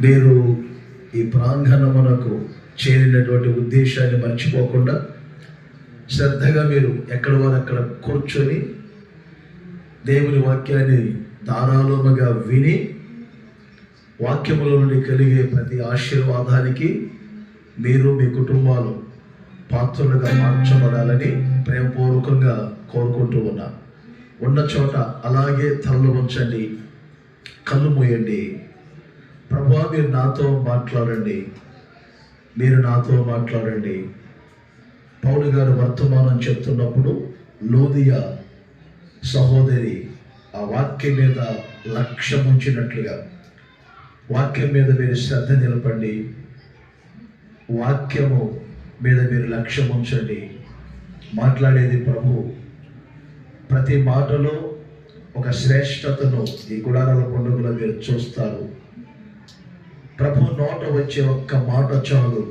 మీరు ఈ ప్రాంగణమునకు చేరినటువంటి ఉద్దేశాన్ని మర్చిపోకుండా శ్రద్ధగా మీరు ఎక్కడ వారు అక్కడ కూర్చొని దేవుని వాక్యాన్ని ధారాళముగా విని వాక్యముల నుండి కలిగే ప్రతి ఆశీర్వాదానికి మీరు మీ కుటుంబాలు పాత్రలుగా మార్చబడాలని ప్రేమపూర్వకంగా కోరుకుంటూ ఉన్నా. ఉన్న చోట అలాగే తలలు ఉంచండి, కళ్ళు మూయండి. ప్రభువా, మీరు నాతో మాట్లాడండి, మీరు నాతో మాట్లాడండి. పౌలు గారు వర్తమానం చెప్తున్నప్పుడు లోదియా సహోదరి ఆ వాక్యం మీద లక్ష్యం ఉంచినట్లుగా వాక్యం మీద మీరు శ్రద్ధ నిలపండి, వాక్యము మీద మీరు లక్ష్యం ఉంచండి. మాట్లాడేది ప్రభు. ప్రతి మాటలో ఒక శ్రేష్టతను ఈ గుడారాల పండుగలో మీరు చూస్తారు. ప్రభు నోట వచ్చే ఒక్క మాట చాలు